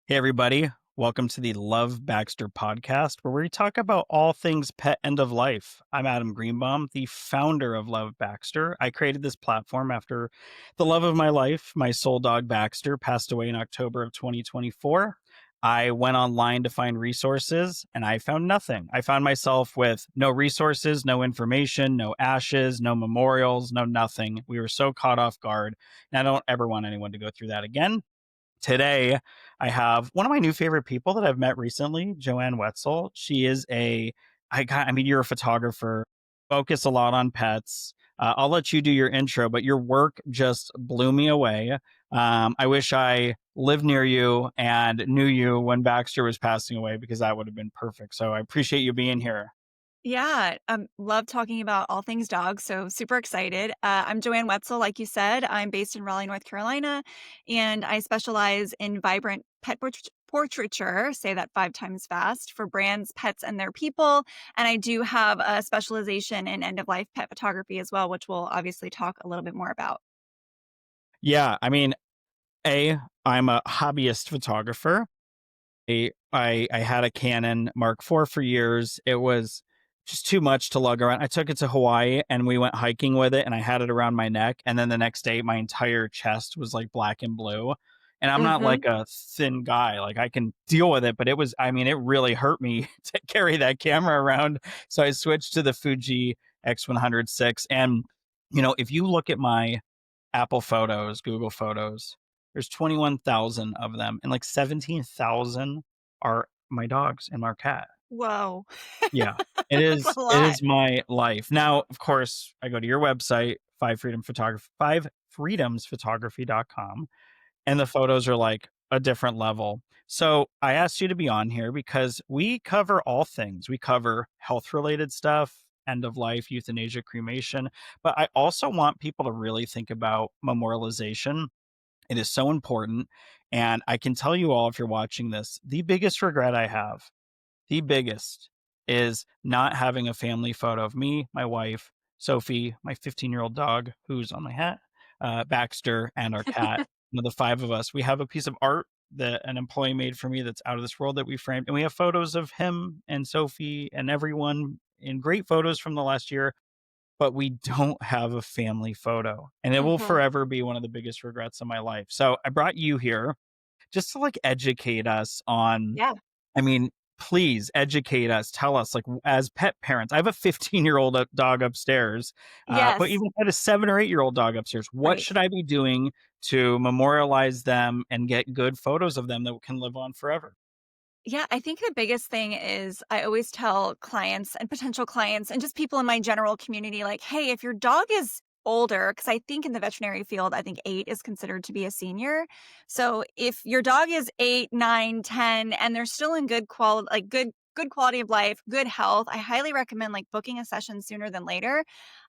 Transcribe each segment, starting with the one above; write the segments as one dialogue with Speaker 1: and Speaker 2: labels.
Speaker 1: Hey, everybody. Welcome to the Love Baxter Podcast, where we talk about all things pet end of life. I'm Adam Greenbaum, the founder of Love Baxter. I created this platform after the love of my life, my soul dog Baxter, passed away in October of 2024. I went online to find resources and I found nothing. I found myself with no resources, no information, no ashes, no memorials, no nothing. We were so caught off guard. And I don't ever want anyone to go through that again. Today, I have one of my new favorite people that I've met recently, Joanne Wetzel. She is I mean, you're a photographer, focus a lot on pets. I'll let you do your intro, but your work just blew me away. I wish I lived near you and knew you when Baxter was passing away because that would have been perfect. So I appreciate you being here.
Speaker 2: Yeah, love talking about all things dogs, so super excited. I'm Joanne Wetzel, like you said. I'm based in Raleigh, North Carolina, and I specialize in vibrant pet portraiture, say that 5 times fast, for brands, pets, and their people. And I do have a specialization in end of life pet photography as well, which we'll obviously talk a little bit more about.
Speaker 1: Yeah, I mean, I'm a hobbyist photographer. I had a Canon Mark IV for years. It was just too much to lug around. I took it to Hawaii and we went hiking with it and I had it around my neck. And then the next day, my entire chest was like black and blue. And I'm not
Speaker 2: Hmm.
Speaker 1: like a thin guy. Like I can deal with it, but I mean, it really hurt me to carry that camera around. So I switched to the Fuji X106. And, if you look at my Apple Photos, Google Photos. There's 21,000 of them, and like 17,000 are my dogs and our cat.
Speaker 2: Whoa,
Speaker 1: Yeah,
Speaker 2: that's a
Speaker 1: it
Speaker 2: lot.
Speaker 1: is my life. Now, of course, I go to your website, 5freedomsphotography.com, and the photos are like a different level. So I asked you to be on here because we cover all things. We cover health related stuff, end of life, euthanasia, cremation. But I also want people to really think about memorialization. It is so important. And I can tell you all, if you're watching this, the biggest regret I have, the biggest, is not having a family photo of me, my wife, Sophie, my 15-year-old dog, who's on my hat, Baxter, and our cat. The five of us. We have a piece of art that an employee made for me that's out of this world that we framed. And we have photos of him and Sophie and everyone in great photos from the last year, but we don't have a family photo. And it will
Speaker 2: Hmm.
Speaker 1: forever be one of the biggest regrets of my life. So I brought you here just to like educate us on,
Speaker 2: Yeah.
Speaker 1: I mean, please educate us. Tell us, like, as pet parents, I have a 15-year-old dog upstairs, but
Speaker 2: Yes.
Speaker 1: even had a 7 or 8-year-old dog upstairs. What
Speaker 2: Right.
Speaker 1: should I be doing to memorialize them and get good photos of them that can live on forever?
Speaker 2: Yeah, I think the biggest thing is I always tell clients and potential clients and just people in my general community, like, hey, if your dog is older, because I think in the veterinary field, I think 8 is considered to be a senior. So if your dog is 8, 9, 10, and they're still in good quality, like good quality of life, good health, I highly recommend like booking a session sooner than later.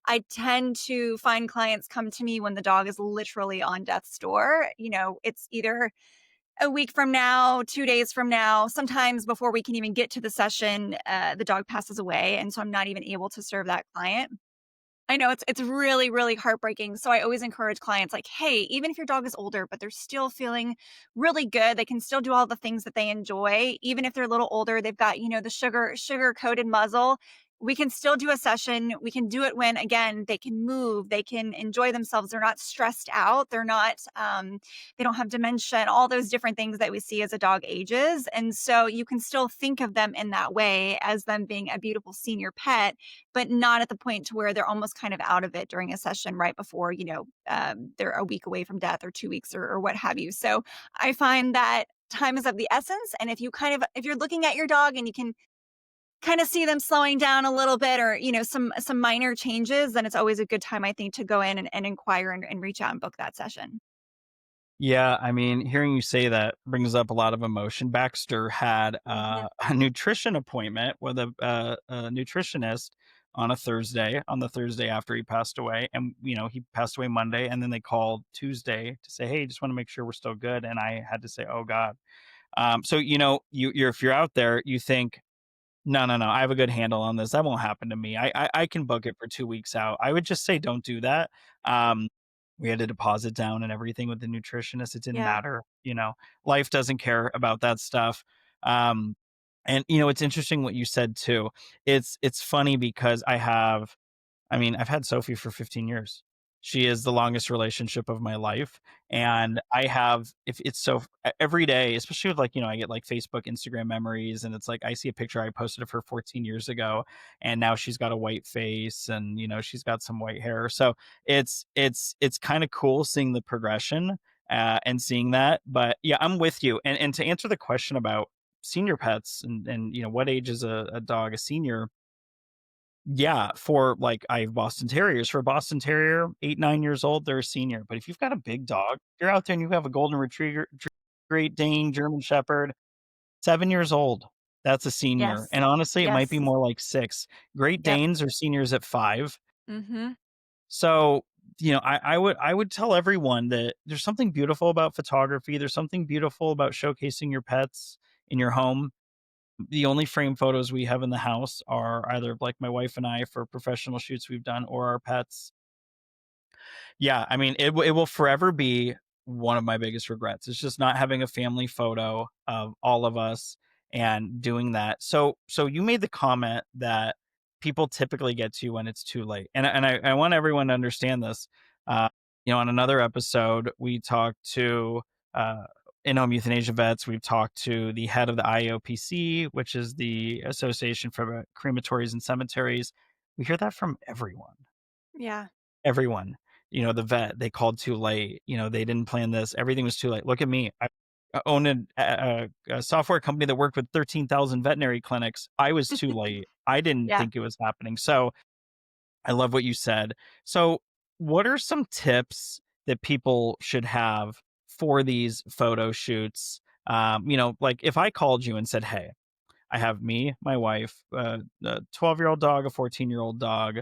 Speaker 2: I tend to find clients come to me when the dog is literally on death's door. It's either a week from now, 2 days from now, sometimes before we can even get to the session, the dog passes away, and so I'm not even able to serve that client. I know it's really, really heartbreaking, so I always encourage clients like, "Hey, even if your dog is older, but they're still feeling really good, they can still do all the things that they enjoy, even if they're a little older, they've got, the sugar-coated muzzle, we can still do a session, we can do it when, again, they can move, they can enjoy themselves, they're not stressed out, they don't have dementia and all those different things that we see as a dog ages, and so you can still think of them in that way as them being a beautiful senior pet, but not at the point to where they're almost kind of out of it during a session right before, they're a week away from death or 2 weeks or what have you. So I find that time is of the essence. And if you're looking at your dog and you can kind of see them slowing down a little bit or, some minor changes, then it's always a good time, I think, to go in and inquire and reach out and book that session.
Speaker 1: Yeah, I mean, hearing you say that brings up a lot of emotion. Baxter had
Speaker 2: Mhm.
Speaker 1: a nutrition appointment with a nutritionist on the Thursday after he passed away. And, he passed away Monday. And then they called Tuesday to say, hey, just want to make sure we're still good. And I had to say, oh, God. So, if you're out there, you think, no, no, no, I have a good handle on this. That won't happen to me. I can book it for 2 weeks out. I would just say, don't do that. We had a deposit down and everything with the nutritionist. It didn't
Speaker 2: Yeah.
Speaker 1: matter, life doesn't care about that stuff. Um, and it's interesting what you said too. It's funny because I've had Sophie for 15 years. She is the longest relationship of my life. And I have, if it's so every day, especially with I get like Facebook, Instagram memories, and it's like I see a picture I posted of her 14 years ago, and now she's got a white face and she's got some white hair. So it's kind of cool seeing the progression and seeing that. But yeah, I'm with you. And to answer the question about senior pets and what age is a dog a senior, yeah, for I have Boston Terriers. For a Boston Terrier, 8, 9 years old, they're a senior. But if you've got a big dog, you're out there and you have a Golden Retriever, Great Dane, German Shepherd, 7 years old, that's a senior.
Speaker 2: Yes.
Speaker 1: And honestly, it might be
Speaker 2: Yes.
Speaker 1: more like 6. Great
Speaker 2: Yep.
Speaker 1: Danes are seniors at 5.
Speaker 2: Mhm.
Speaker 1: So, I would tell everyone that there's something beautiful about photography. There's something beautiful about showcasing your pets in your home. The only frame photos we have in the house are either my wife and I for professional shoots we've done or our pets. Yeah, I mean, it will forever be one of my biggest regrets. It's just not having a family photo of all of us and doing that. So you made the comment that people typically get to you when it's too late. And I want everyone to understand this. Uh, on another episode, we talked to in-home euthanasia vets. We've talked to the head of the IOPC, which is the Association for Crematories and Cemeteries. We hear that from everyone.
Speaker 2: Yeah.
Speaker 1: Everyone. The vet, they called too late, they didn't plan this, everything was too late. Look at me. I own a software company that worked with 13,000 veterinary clinics. I was too late. I didn't
Speaker 2: Yeah.
Speaker 1: think it was happening. So, I love what you said. So, what are some tips that people should have for these photo shoots? If I called you and said, "Hey, I have me, my wife, a 12-year-old dog, a 14-year-old dog.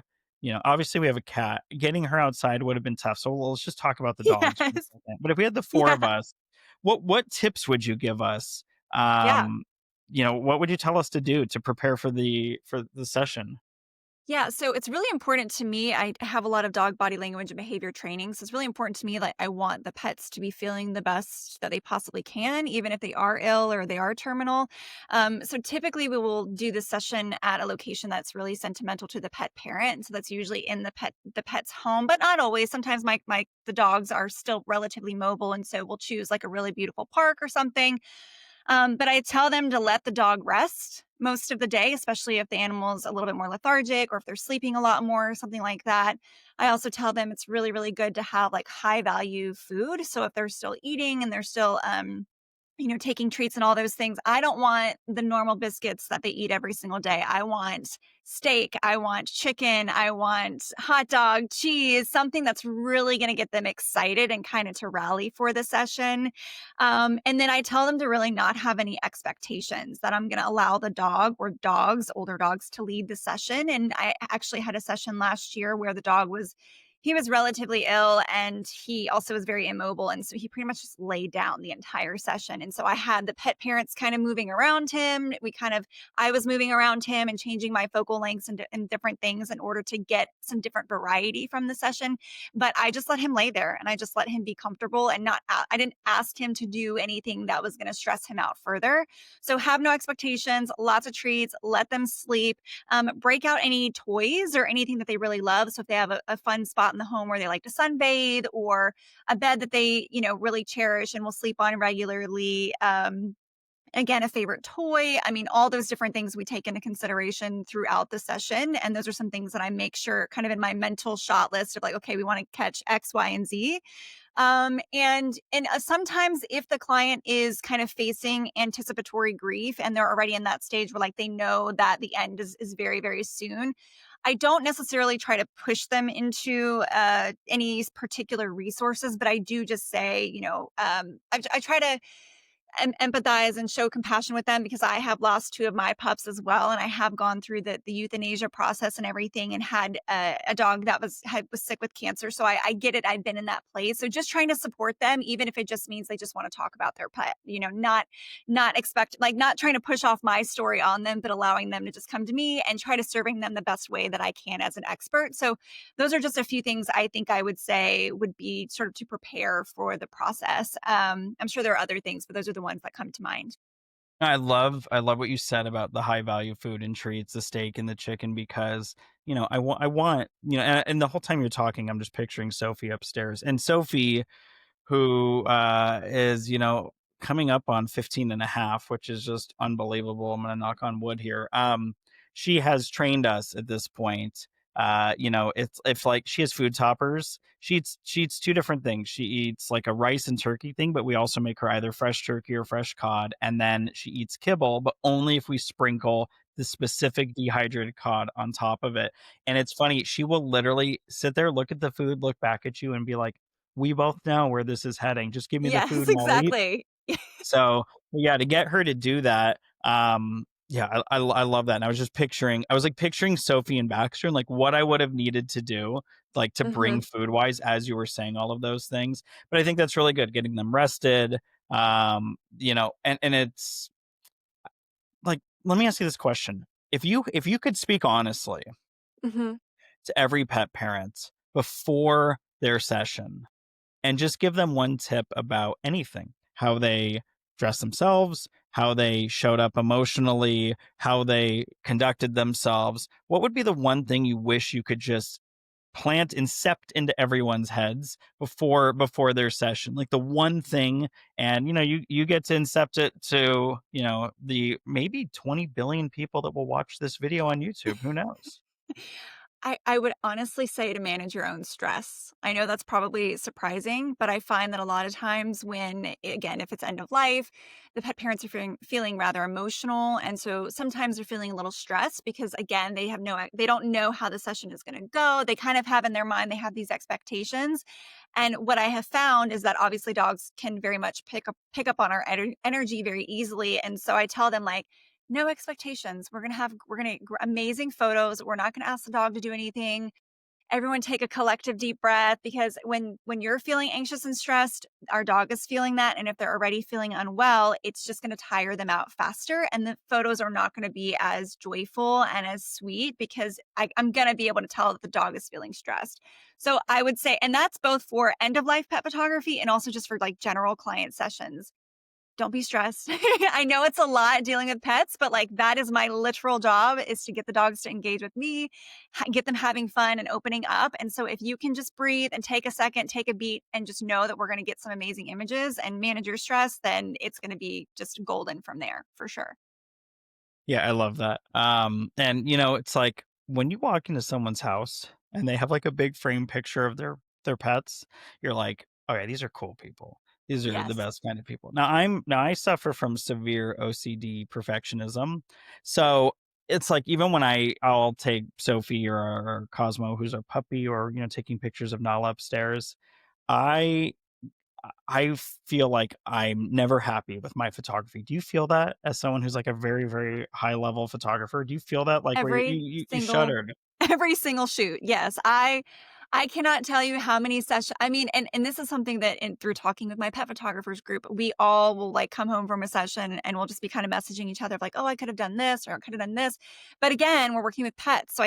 Speaker 1: Obviously we have a cat. Getting her outside would have been tough. So let's just talk about the dogs for a
Speaker 2: Yes.
Speaker 1: second. But if we had the four
Speaker 2: Yeah.
Speaker 1: of us, what tips would you give us?
Speaker 2: Yeah.
Speaker 1: Um, what would you tell us to do to prepare for the session?
Speaker 2: Yeah, so it's really important to me. I have a lot of dog body language and behavior training. So it's really important to me that I want the pets to be feeling the best that they possibly can, even if they are ill or they are terminal. So typically we will do this session at a location that's really sentimental to the pet parent. So that's usually in the pet's home, but not always. Sometimes the dogs are still relatively mobile. And so we'll choose like a really beautiful park or something, but I tell them to let the dog rest most of the day, especially if the animal's a little bit more lethargic or if they're sleeping a lot more or something like that. I also tell them it's really, really good to have like high value food. So if they're still eating and they're still, taking treats and all those things. I don't want the normal biscuits that they eat every single day. I want steak. I want chicken. I want hot dog, cheese, something that's really going to get them excited and kind of to rally for the session. And then I tell them to really not have any expectations, that I'm going to allow the dog or dogs, older dogs, to lead the session. And I actually had a session last year where the dog he was relatively ill and he also was very immobile. And so he pretty much just laid down the entire session. And so I had the pet parents kind of moving around him. I was moving around him and changing my focal lengths and different things in order to get some different variety from the session. But I just let him lay there and I just let him be comfortable and I didn't ask him to do anything that was going to stress him out further. So have no expectations, lots of treats, let them sleep, break out any toys or anything that they really love. So if they have a fun spot in the home where they like to sunbathe or a bed that they, really cherish and will sleep on regularly. Again, a favorite toy. I mean, all those different things we take into consideration throughout the session. And those are some things that I make sure kind of in my mental shot list of like, okay, we want to catch X, Y, and Z. And sometimes if the client is kind of facing anticipatory grief and they're already in that stage where like they know that the end is very, very soon, I don't necessarily try to push them into any particular resources, but I do just say, I try to empathize and show compassion with them because I have lost 2 of my pups as well, and I have gone through the euthanasia process and everything and had a dog that was sick with cancer, so I get it, I've been in that place, so just trying to support them, even if it just means they just wanna talk about their pet, not expect like, not trying to push off my story on them, but allowing them to just come to me and try to serving them the best way that I can as an expert, so those are just a few things I think I would say would be sort of to prepare for the process. I'm sure there are other things, but those are the ones that come to mind.
Speaker 1: I love what you said about the high value food and treats, the steak and the chicken, because, I want, and the whole time you're talking, I'm just picturing Sophie upstairs. And Sophie, who is, coming up on 15 and a half, which is just unbelievable. I'm going to knock on wood here. She has trained us at this point. It's like she has food toppers. She eats two different things. She eats like a rice and turkey thing, but we also make her either fresh turkey or fresh cod. And then she eats kibble, but only if we sprinkle the specific dehydrated cod on top of it. And it's funny, she will literally sit there, look at the food, look back at you, and be like, we both know where this is heading. Just give me the
Speaker 2: Yes,
Speaker 1: food and I'll eat.
Speaker 2: exactly.
Speaker 1: So, yeah, to get her to do that, yeah, I love that. And I was like picturing Sophie and Baxter and like what I would have needed to do, like to bring
Speaker 2: Mhm.
Speaker 1: food wise, as you were saying all of those things. But I think that's really good, getting them rested. And it's like, let me ask you this question: if you could speak honestly
Speaker 2: Mhm.
Speaker 1: to every pet parent before their session, and just give them one tip about anything, how they dress themselves, how they showed up emotionally, how they conducted themselves. What would be the one thing you wish you could just plant incept into everyone's heads before their session? Like the one thing, and you get to incept it to, the maybe 20 billion people that will watch this video on YouTube. Who knows?
Speaker 2: I would honestly say to manage your own stress. I know that's probably surprising, but I find that a lot of times when, again, if it's end of life, the pet parents are feeling rather emotional. And so sometimes they're feeling a little stressed because, again, they don't know how the session is going to go. They kind of have in their mind, they have these expectations. And what I have found is that obviously dogs can very much pick up on our energy very easily. And so I tell them, like, no expectations. We're gonna amazing photos. We're not gonna ask the dog to do anything. Everyone take a collective deep breath because when you're feeling anxious and stressed, our dog is feeling that. And if they're already feeling unwell, it's just gonna tire them out faster. And the photos are not gonna be as joyful and as sweet because I'm gonna be able to tell that the dog is feeling stressed. So I would say, and that's both for end of life pet photography and also just for like general client sessions. Don't be stressed. I know it's a lot dealing with pets, but, like, that is my literal job is to get the dogs to engage with me, get them having fun and opening up, and so if you can just breathe and take a second, take a beat, and just know that we're gonna get some amazing images and manage your stress, then it's gonna be just golden from there, for sure.
Speaker 1: Yeah, I love that. And it's like when you walk into someone's house and they have like a big frame picture of their pets, you're like, okay, these are cool people. These are the
Speaker 2: Yes.
Speaker 1: best kind of people. Now I suffer from severe OCD perfectionism. So it's like even when I'll take Sophie or Cosmo, who's a puppy, or taking pictures of Nala upstairs, I I feel like I'm never happy with my photography. Do you feel that as someone who's like a very, very high level photographer? Do you feel that like where
Speaker 2: Every
Speaker 1: you
Speaker 2: single
Speaker 1: shuddered?
Speaker 2: every single shoot, yes. I cannot tell you how many sessions. I mean, and this is something that through talking with my pet photographers group, we all will, like, come home from a session and we'll just be kinda messaging each other of like, "Oh, I could have done this," or, "I could have done this." But again, we're working with pets, so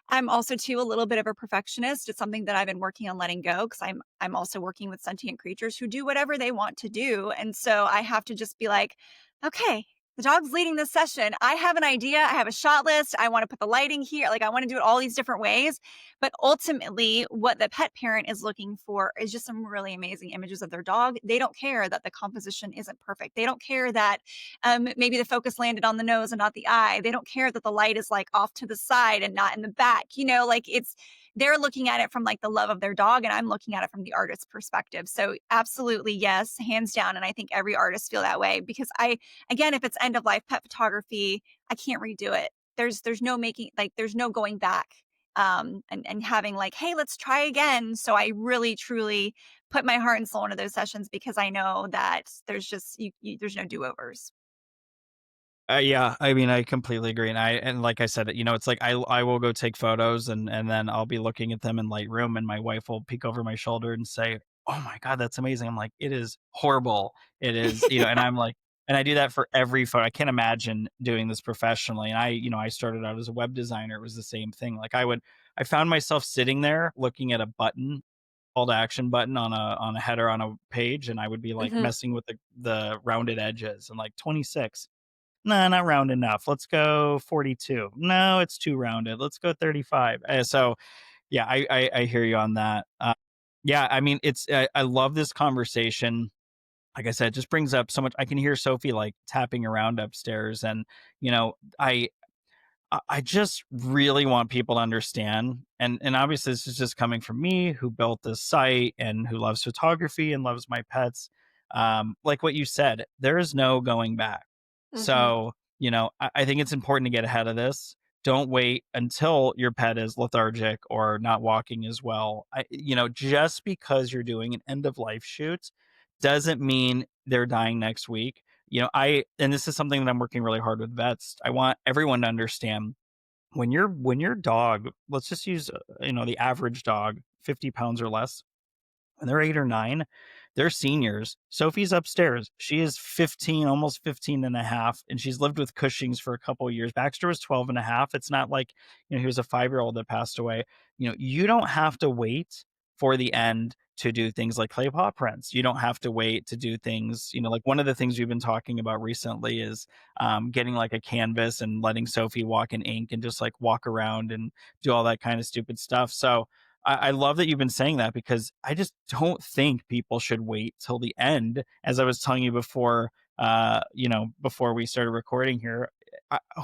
Speaker 2: I'm also too a little bit of a perfectionist. It's something that I've been working on letting go because I'm also working with sentient creatures who do whatever they want to do, and so I have to just be like, "Okay, the dog's leading this session. I have an idea. I have a shot list. I want to put the lighting here. Like, I want to do it all these different ways. But ultimately, what the pet parent is looking for is just some really amazing images of their dog. They don't care that the composition isn't perfect. They don't care that maybe the focus landed on the nose and not the eye. They don't care that the light is like off to the side and not in the back. Like they're looking at it from like the love of their dog, and I'm looking at it from the artist's perspective. So, absolutely, yes, hands down. And I think every artist feel that way because again, if it's end of life pet photography, I can't redo it. There's no making like there's no going back. and having like, hey, let's try again. So I really truly put my heart and soul into those sessions because I know that there's just there's no do-overs.
Speaker 1: Yeah, I mean, I completely agree, and like I said, it's like I will go take photos, and then I'll be looking at them in Lightroom, and my wife will peek over my shoulder and say, "Oh my god, that's amazing." I'm like, "It is horrible." It is, and I'm like, and I do that for every photo. I can't imagine doing this professionally. And I started out as a web designer. It was the same thing. Like I found myself sitting there looking at a button, call to action button on a header on a page, and I would be like
Speaker 2: Mhm.
Speaker 1: messing with the rounded edges and like 26. No, not round enough. Let's go 42. No, it's too rounded. Let's go 35. So yeah, I hear you on that. Yeah, I mean, I love this conversation. Like I said, it just brings up so much. I can hear Sophie like tapping around upstairs, and you know, I just really want people to understand, and obviously this is just coming from me, who built this site and who loves photography and loves my pets. Like what you said, there is no going back.
Speaker 2: Mhm.
Speaker 1: So, I think it's important to get ahead of this. Don't wait until your pet is lethargic or not walking as well. Just because you're doing an end of life shoot doesn't mean they're dying next week. And this is something that I'm working really hard with vets. I want everyone to understand, when your dog, let's just use the average dog, 50 pounds or less, when they're 8 or 9, they're seniors. Sophie's upstairs. She is 15, almost 15 and a half, and she's lived with Cushing's for a couple of years. Baxter was 12 and a half. It's not like, he was a 5-year-old that passed away. You don't have to wait for the end to do things like clay paw prints. You don't have to wait to do things, like one of the things we've been talking about recently is getting like a canvas and letting Sophie walk in ink and just like walk around and do all that kind of stupid stuff. So I love that you've been saying that, because I just don't think people should wait till the end. As I was telling you before, before we started recording here,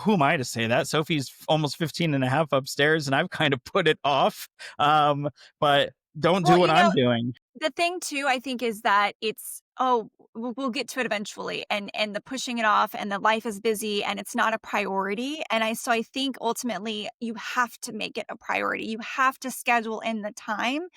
Speaker 1: who am I to say that? Sophie's almost 15 and a half upstairs, and I've kind of put it off. Um, but don't do
Speaker 2: Well,
Speaker 1: what I'm doing.
Speaker 2: the thing too, I think, is that it's, "Oh, we'll get to it eventually," and the pushing it off, and the life is busy, and it's not a priority, and I think ultimately you have to make it a priority. You have to schedule in the time,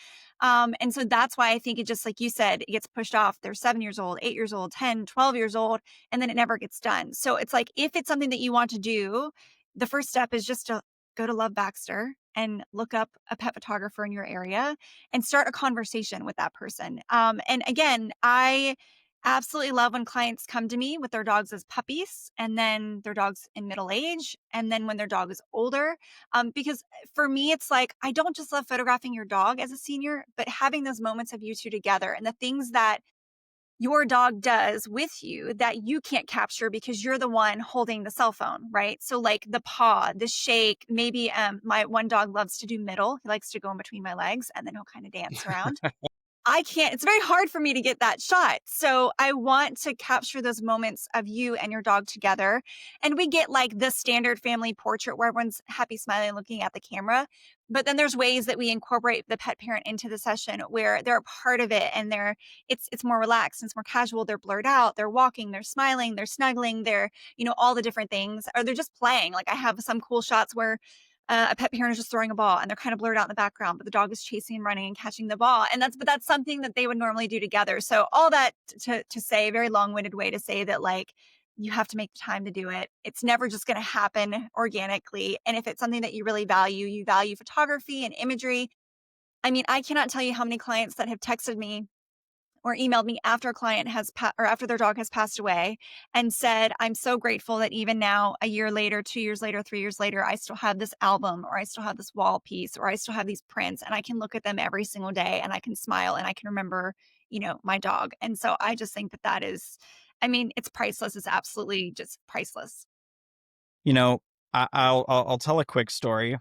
Speaker 2: and so that's why I think it, just like you said, it gets pushed off. They're 7 years old, 8 years old, 10, 12 years old, and then it never gets done. So it's like, if it's something that you want to do, the first step is just to go to Love Baxter and look up a pet photographer in your area and start a conversation with that person. And again, I absolutely love when clients come to me with their dogs as puppies, and then their dogs in middle age, and then when their dog is older. Because for me, it's like, I don't just love photographing your dog as a senior, but having those moments of you two together and the things that your dog does with you that you can't capture because you're the one holding the cell phone, right? So like the paw, the shake, maybe my one dog loves to do middle. He likes to go in between my legs and then he'll kind of dance around. I can't, it's very hard for me to get that shot. So I want to capture those moments of you and your dog together. And we get like the standard family portrait where everyone's happy, smiling, looking at the camera. But then there's ways that we incorporate the pet parent into the session where they're a part of it, and it's more relaxed, it's more casual. They're blurred out, they're walking, they're smiling, they're snuggling, they're, all the different things, or they're just playing. Like I have some cool shots where a pet parent is just throwing a ball and they're kind of blurred out in the background, but the dog is chasing and running and catching the ball. And that's something that they would normally do together. So all that to say, a very long-winded way to say that, like, you have to make the time to do it. It's never just going to happen organically. And if it's something that you value photography and imagery. I mean, I cannot tell you how many clients that have texted me or emailed me after a client or after their dog has passed away and said, "I'm so grateful that even now, a year later, 2 years later, 3 years later, I still have this album, or I still have this wall piece, or I still have these prints, and I can look at them every single day and I can smile and I can remember, my dog." And so I just think that that is, I mean, it's priceless. It's absolutely just priceless.
Speaker 1: You know, I'll tell a quick story,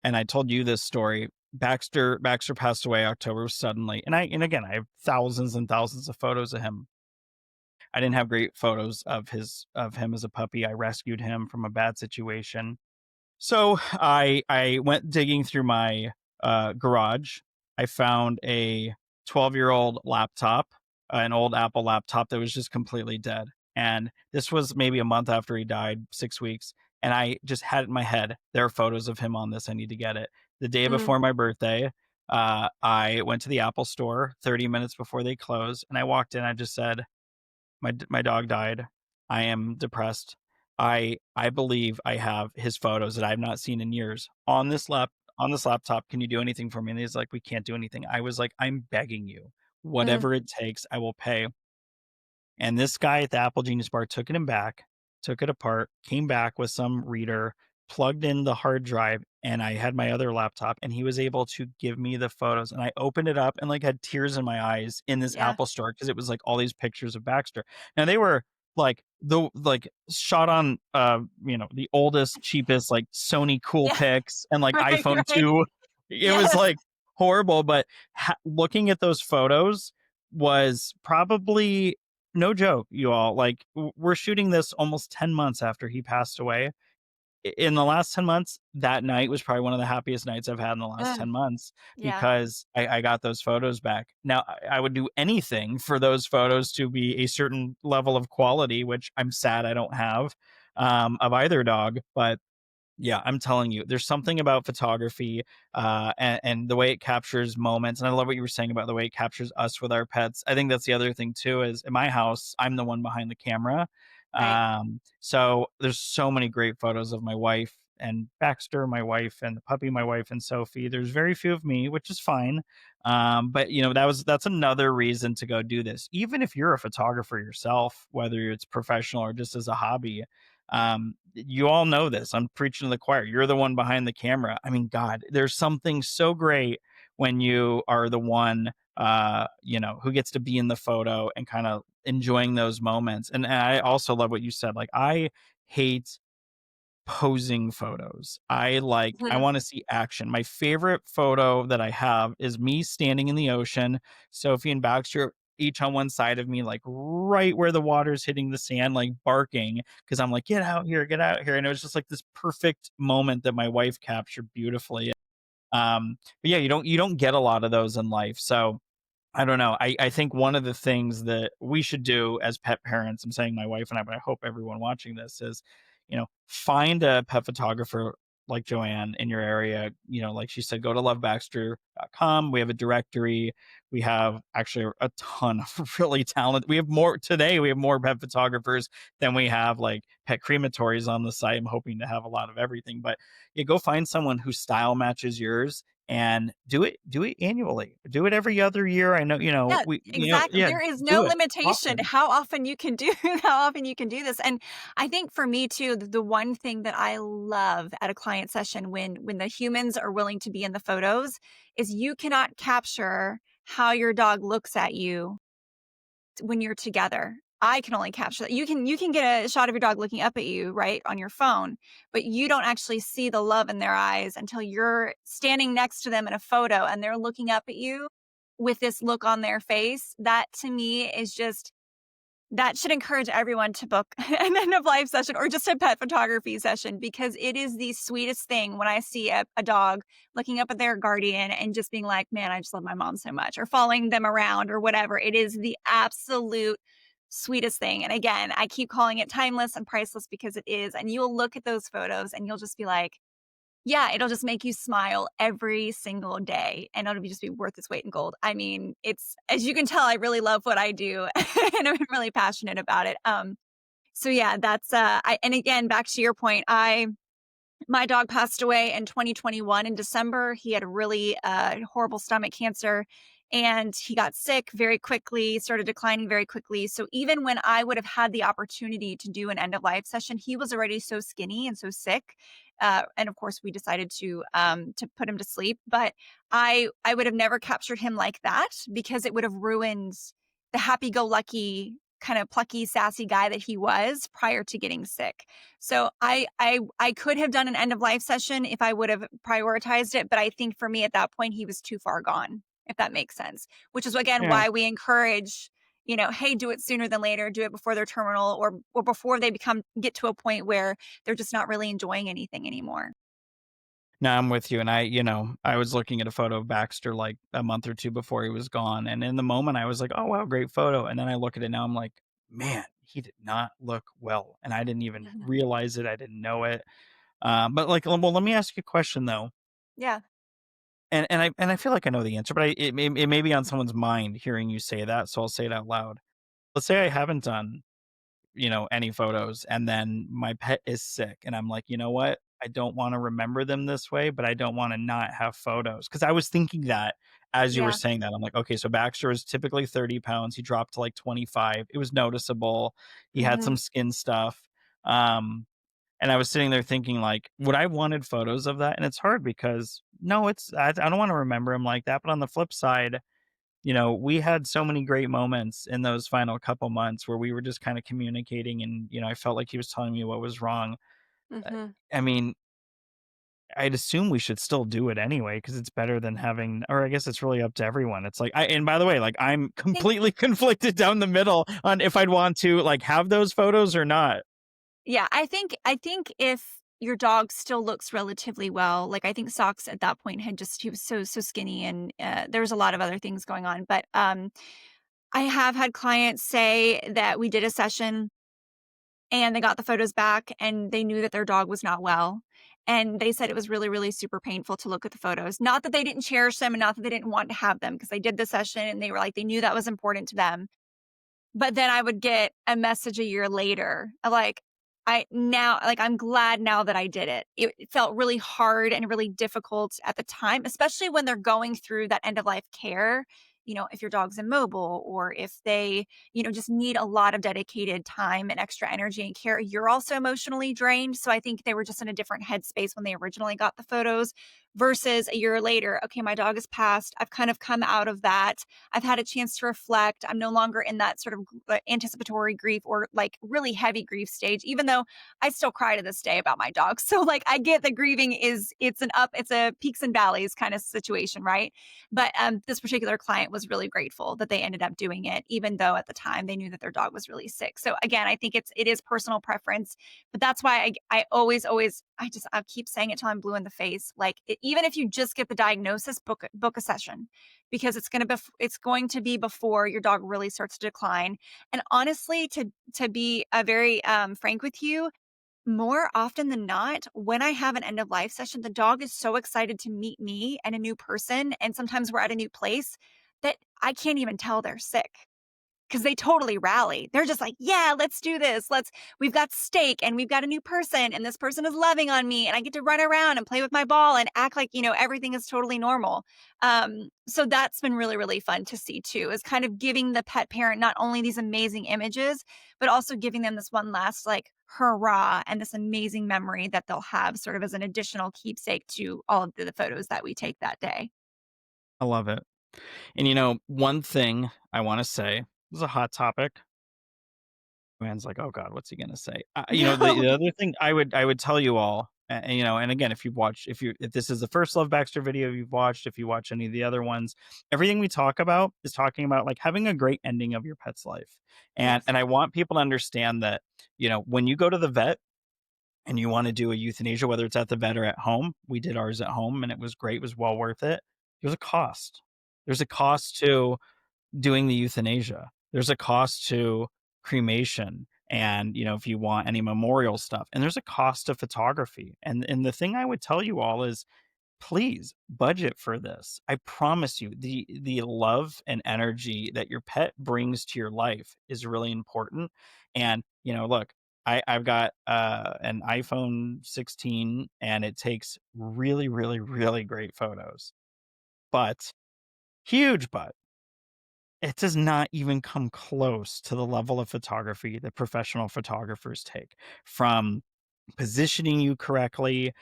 Speaker 1: and I told you this story. Baxter passed away October suddenly, and again, I have thousands and thousands of photos of him. I didn't have great photos of him as a puppy. I rescued him from a bad situation. So I went digging through my garage. I found a 12-year-old laptop, an old Apple laptop that was just completely dead. And this was maybe a month after he died, 6 weeks. And I just had it in my head, there are photos of him on this. I need to get it. The day
Speaker 2: Mm,
Speaker 1: before my birthday, I went to the Apple store 30 minutes before they close, and I walked in. I just said, my dog died. I am depressed. I believe I have his photos that I've not seen in years on this laptop. Can you do anything for me?" And he's like, "We can't do anything." I was like, "I'm begging you.
Speaker 2: mm,
Speaker 1: Whatever it takes, I will pay." And this guy at the Apple Genius Bar took it back, took it apart, came back with some reader, plugged in the hard drive, and I had my other laptop, and he was able to give me the photos. And I opened it up and like had tears in my eyes in this
Speaker 2: yeah.
Speaker 1: Apple store because it was like all these pictures of Baxter. Now they were like shot on the oldest, cheapest like Sony
Speaker 2: Yeah.
Speaker 1: Coolpix and like
Speaker 2: Right,
Speaker 1: iPhone
Speaker 2: right.
Speaker 1: 2. It was
Speaker 2: Yes.
Speaker 1: like horrible, but looking at those photos was probably no joke, you all. Like, we're shooting this almost 10 months after he passed away. In the last 10 months, that night was probably one of the happiest nights I've had in the last
Speaker 2: Ugh,
Speaker 1: 10 months
Speaker 2: yeah.
Speaker 1: because I got those photos back. Now, I would do anything for those photos to be a certain level of quality, which I'm sad I don't have of either dog. But yeah, I'm telling you, there's something about photography, and the way it captures moments. And I love what you were saying about the way it captures us with our pets. I think that's the other thing too. Is in my house, I'm the one behind the camera,
Speaker 2: Right.
Speaker 1: so there's so many great photos of my wife and Baxter, my wife, and the puppy, my wife, and Sophie. There's very few of me, which is fine. But that's another reason to go do this. Even if you're a photographer yourself, whether it's professional or just as a hobby, you all know this. I'm preaching to the choir. You're the one behind the camera. I mean, God, there's something so great when you are the one, who gets to be in the photo and kind of enjoying those moments. And I also love what you said. Like, I hate posing photos. I
Speaker 2: Mhm.
Speaker 1: want to see action. My favorite photo that I have is me standing in the ocean, Sophie and Baxter each on one side of me, like right where the water's hitting the sand, like barking because I'm like, get out here, get out here. And it was just like this perfect moment that my wife captured beautifully. But yeah, you don't get a lot of those in life. So I don't know. I think one of the things that we should do as pet parents, I'm saying my wife and I, but I hope everyone watching this is, find a pet photographer like Joanne in your area. Like she said, go to lovebaxter.com. We have a directory. We have actually a ton of really talented. We have more pet photographers than we have like pet crematories on the site. I'm hoping to have a lot of everything, but yeah, go find someone whose style matches yours and do it annually. Do it every other year. I know,
Speaker 2: Yeah, exactly.
Speaker 1: yeah,
Speaker 2: There is no
Speaker 1: do it
Speaker 2: limitation to
Speaker 1: often.
Speaker 2: how often you can do how often you can do this. And I think for me too, the one thing that I love at a client session when the humans are willing to be in the photos is you cannot capture how your dog looks at you when you're together. I can only capture that. You can get a shot of your dog looking up at you, right, on your phone, but you don't actually see the love in their eyes until you're standing next to them in a photo and they're looking up at you with this look on their face. That to me is just that should encourage everyone to book an end of life session or just a pet photography session because it is the sweetest thing when I see a dog looking up at their guardian and just being like, man, I just love my mom so much, or following them around or whatever. It is the absolute sweetest thing. And again, I keep calling it timeless and priceless because it is. And you'll look at those photos and you'll just be like, yeah, it'll just make you smile every single day, and it'll just be worth its weight in gold. I mean, it's as you can tell, I really love what I do, and I'm really passionate about it. So yeah, that's, and again, back to your point, my dog passed away in 2021 in December. He had a really horrible stomach cancer and he got sick very quickly, started declining very quickly. So even when I would have had the opportunity to do an end of life session, he was already so skinny and so sick. And of course, we decided to put him to sleep. But I would have never captured him like that because it would have ruined the happy go lucky kind of plucky, sassy guy that he was prior to getting sick. So I could have done an end of life session if I would have prioritized it, but I think for me at that point he was too far gone, if that makes sense. Which is again
Speaker 1: Yeah.
Speaker 2: why we encourage, hey, do it sooner than later, do it before they're terminal or before they get to a point where they're just not really enjoying anything anymore.
Speaker 1: No, I'm with you. And I was looking at a photo of Baxter like a month or two before he was gone. And in the moment, I was like, oh, wow, great photo. And then I look at it now, I'm like, man, he did not look well. And I didn't even
Speaker 2: Mhm.
Speaker 1: realize it. I didn't know it. But like, well, let me ask you a question though.
Speaker 2: Yeah.
Speaker 1: and I feel like I know the answer, but it may be on someone's mind hearing you say that, so I'll say it out loud. Let's say I haven't done, any photos, and then my pet is sick, and I'm like, "You know what? I don't wanna remember them this way, but I don't wanna not have photos. Because I was thinking that as you were
Speaker 2: Yeah.
Speaker 1: saying that. I'm like, "Okay, so Baxter is typically 30 pounds, he dropped to, like, 25. It was noticeable. He had
Speaker 2: Mhm.
Speaker 1: some skin stuff." And I was sitting there thinking, like, would I wanted photos of that? And it's hard because, no, I don't wanna remember him like that, but on the flip side, we had so many great moments in those final couple months where we were just kinda communicating and, I felt like he was telling me what was wrong. Uh,
Speaker 2: Mhm.
Speaker 1: I mean, I'd assume we should still do it anyway because it's better than having, or I guess it's really up to everyone. It's like and by the way, like, I'm
Speaker 2: Think
Speaker 1: completely conflicted down the middle on if I'd want to, like, have those photos or not.
Speaker 2: Yeah, I think if your dog still looks relatively well, like, I think Socks at that point had just he was so skinny and, there was a lot of other things going on, but, I have had clients say that we did a session and they got the photos back and they knew that their dog was not well, and they said it was really, really super painful to look at the photos. Not that they didn't cherish them and not that they didn't want to have them because they did the session and they were like they knew that was important to them. But then I would get a message a year later of like, I'm glad now that I did it. It felt really hard and really difficult at the time, especially when they're going through that end of life care. If your dog's immobile or if they, just need a lot of dedicated time and extra energy and care, you're also emotionally drained. So I think they were just in a different headspace when they originally got the photos versus a year later. Okay, my dog has passed. I've kind of come out of that. I've had a chance to reflect. I'm no longer in that sort of anticipatory grief or like really heavy grief stage, even though I still cry to this day about my dog. So like I get that grieving it's a peaks and valleys kind of situation, right? But this particular client was really grateful that they ended up doing it, even though at the time they knew that their dog was really sick. So again, I think it is personal preference, but that's why I always I keep saying it till I'm blue in the face. Like even if you just get the diagnosis, book a session because it's going to be before your dog really starts to decline. And honestly, to be very frank with you, more often than not, when I have an end of life session, the dog is so excited to meet me and a new person, and sometimes we're at a new place that I can't even tell they're sick. 'Cause they totally rally. They're just like, "Yeah, let's do this. We've got steak and we've got a new person and this person is loving on me and I get to run around and play with my ball and act like, everything is totally normal." So that's been really, really fun to see too, is kind of giving the pet parent not only these amazing images, but also giving them this one last like hurrah and this amazing memory that they'll have sort of as an additional keepsake to all of the photos that we take that day.
Speaker 1: I love it. And, one thing I wanna say, this is a hot topic. Man's like, "Oh god, what's he gonna say?" The
Speaker 2: No.
Speaker 1: other thing I would tell you all, and again, if this is the first Love Baxter video you've watched, if you watch any of the other ones, everything we talk about is talking about, like, having a great ending of your pet's life. And
Speaker 2: Yes.
Speaker 1: and I want people to understand that, when you go to the vet and you wanna do a euthanasia, whether it's at the vet or at home, we did ours at home, and it was great, it was well worth it. There's a cost. There's a cost to doing the euthanasia. There's a cost to cremation and, if you want any memorial stuff, and there's a cost to photography. And the thing I would tell you all is please budget for this. I promise you the love and energy that your pet brings to your life is really important. And, look, I've got an iPhone 16 and it takes really, really, really great photos. But huge but it does not even come close to the level of photography that professional photographers take, from positioning you correctly,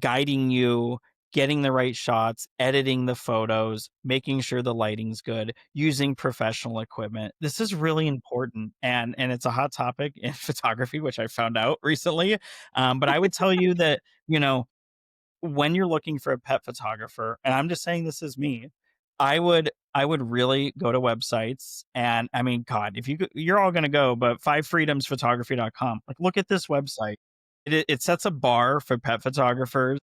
Speaker 1: guiding you, getting the right shots, editing the photos, making sure the lighting's good, using professional equipment. This is really important, and it's a hot topic in photography, which I found out recently. But I would tell you that, when you're looking for a pet photographer, and I'm just saying this is me, I would really go to websites, and I mean, God, if you're all gonna go, but fivefreedomsphotography.com, like, look at this website. It sets a bar for pet photographers.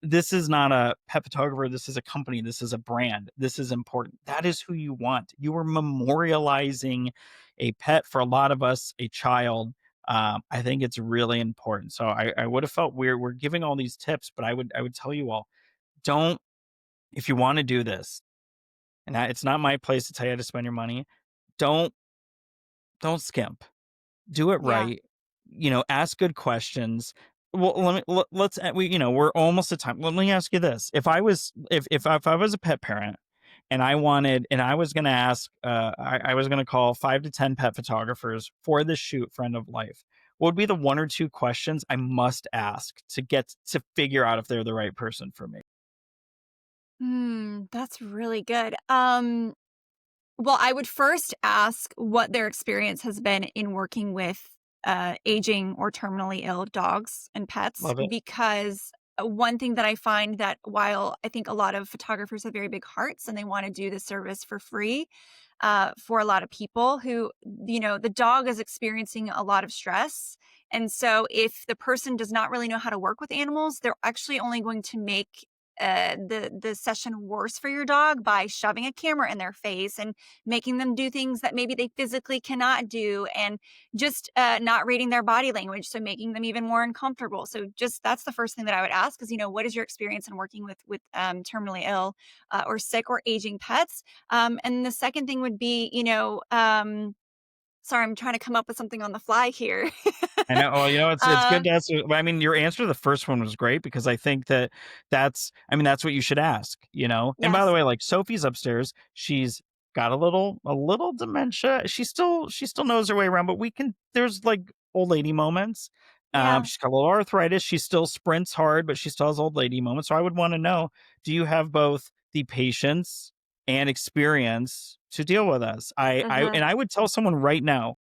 Speaker 1: This is not a pet photographer, this is a company, this is a brand, this is important. That is who you want. You are memorializing a pet, for a lot of us, a child. I think it's really important. So I would have felt weird. We're giving all these tips, but I would tell you all, don't. if you want to do this, and it's not my place to tell you how to spend your money, don't don't skimp. Do it
Speaker 2: Yeah.
Speaker 1: right. Ask good questions. Well, let's we're almost at time. Let me ask you this: if I was a pet parent and I was going to ask, I was going to call 5 to 10 pet photographers for this shoot for end of life. What would be the one or two questions I must ask to get to figure out if they're the right person for me?
Speaker 2: That's really good. Well, I would first ask what their experience has been in working with aging or terminally ill dogs and pets,
Speaker 1: Love it.
Speaker 2: because one thing that I find that while I think a lot of photographers have very big hearts and they want to do the service for free, for a lot of people who, the dog is experiencing a lot of stress. And so if the person does not really know how to work with animals, they're actually only going to make the session worse for your dog by shoving a camera in their face and making them do things that maybe they physically cannot do, and just not reading their body language, so making them even more uncomfortable. So just that's the first thing that I would ask is, what is your experience in working with terminally ill or sick or aging pets? And the second thing would be, sorry, I'm trying to come up with something on the fly here.
Speaker 1: I know. Well, it's good
Speaker 2: uh,
Speaker 1: to ask. I mean, your answer to the first one was great because I think that's what you should ask. And by the
Speaker 2: yes.
Speaker 1: way, like Sophie's upstairs, she's got a little dementia. She still knows her way around, but there's like old lady moments.
Speaker 2: Yeah.
Speaker 1: She's got a little arthritis. She still sprints hard, but she still has old lady moments. So I would want to know: do you have both the patience and experience to deal with us?
Speaker 2: Uh-huh.
Speaker 1: And I would tell someone right now,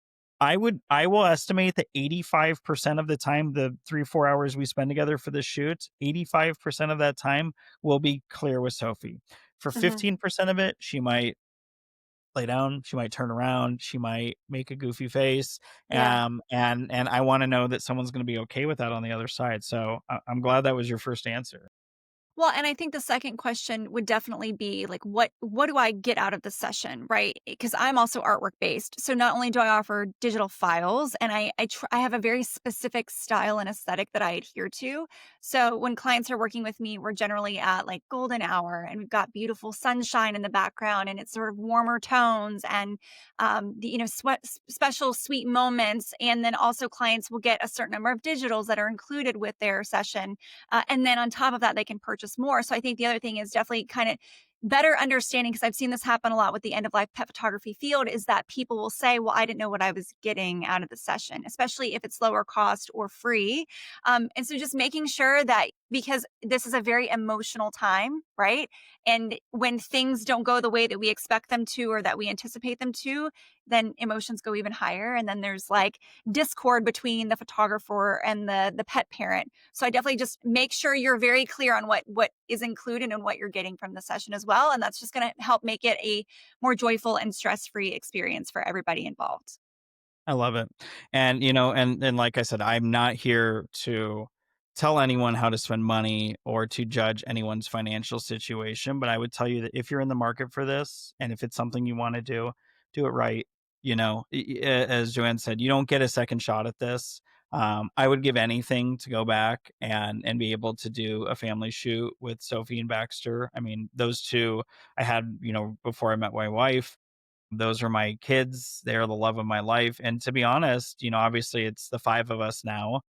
Speaker 1: I will estimate that 85% of the time, the 3 or 4 hours we spend together for this shoot, 85% of that time will be clear with Sophie. For
Speaker 2: Mhm.
Speaker 1: 15% of it, she might lay down, she might turn around, she might make a goofy face,
Speaker 2: Yeah.
Speaker 1: and I wanna know that someone's gonna be okay with that on the other side, so I'm glad that was your first answer.
Speaker 2: Well, and I think the second question would definitely be like, what do I get out of the session, right? Because I'm also artwork based, so not only do I offer digital files, and I have a very specific style and aesthetic that I adhere to. So when clients are working with me, we're generally at like golden hour, and we've got beautiful sunshine in the background, and it's sort of warmer tones, and special sweet moments, and then also clients will get a certain number of digitals that are included with their session, and then on top of that, they can purchase more. So I think the other thing is definitely kind of better understanding, because I've seen this happen a lot with the end of life pet photography field, is that people will say, well, I didn't know what I was getting out of the session, especially if it's lower cost or free. And so just making sure that, because this is a very emotional time, right? And when things don't go the way that we expect them to or that we anticipate them to, then emotions go even higher. And then there's like discord between the photographer and the pet parent. So I definitely just make sure you're very clear on what is included and what you're getting from the session as well, and that's just going to help make it a more joyful and stress-free experience for everybody involved.
Speaker 1: I love it. And and like I said, I'm not here to tell anyone how to spend money or to judge anyone's financial situation, but I would tell you that if you're in the market for this and if it's something you want to do it right. As Joanne said, you don't get a second shot at this. I would give anything to go back and be able to do a family shoot with Sophie and Baxter. I mean, those two I had, before I met my wife. Those are my kids. They're the love of my life. And to be honest, obviously it's the 5 of us now.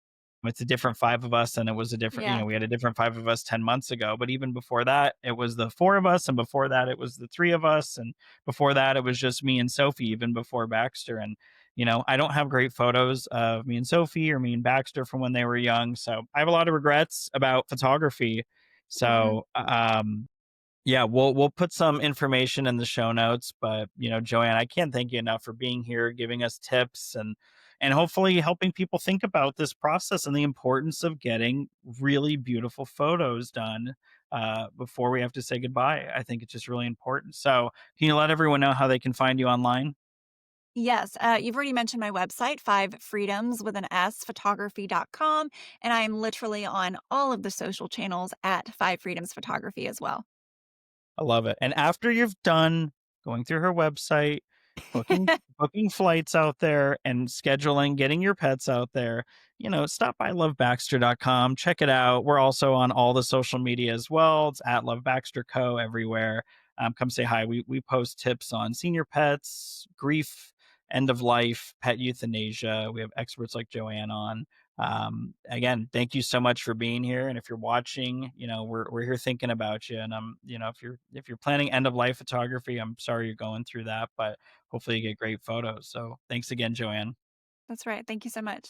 Speaker 1: It's a different 5 of us, and it was a different,
Speaker 2: Yeah.
Speaker 1: we had a different 5 of us 10 months ago. But even before that, it was the 4 of us. And before that, it was the 3 of us. And before that, it was just me and Sophie, even before Baxter. And, I don't have great photos of me and Sophie or me and Baxter from when they were young. So I have a lot of regrets about photography.
Speaker 2: Hmm.
Speaker 1: So, yeah, we'll put some information in the show notes, but Joanne, I can't thank you enough for being here, giving us tips and hopefully helping people think about this process and the importance of getting really beautiful photos done before we have to say goodbye. I think it's just really important. So, can you let everyone know how they can find you online?
Speaker 2: Yes, you've already mentioned my website, 5freedoms with an S, photography.com, and I am literally on all of the social channels at 5freedoms photography as well.
Speaker 1: I love it. And after you've done going through her website, booking booking flights out there and scheduling, getting your pets out there. Stop by lovebaxter.com, check it out. We're also on all the social media as well. It's at Love Baxter Co. everywhere. Come say hi. We post tips on senior pets, grief, end of life, pet euthanasia. We have experts like Joanne on. Again, thank you so much for being here. And if you're watching, we're here thinking about you. And if you're planning end of life photography, I'm sorry you're going through that, but hopefully you get great photos. So thanks again, Joanne.
Speaker 2: That's right. Thank you so much.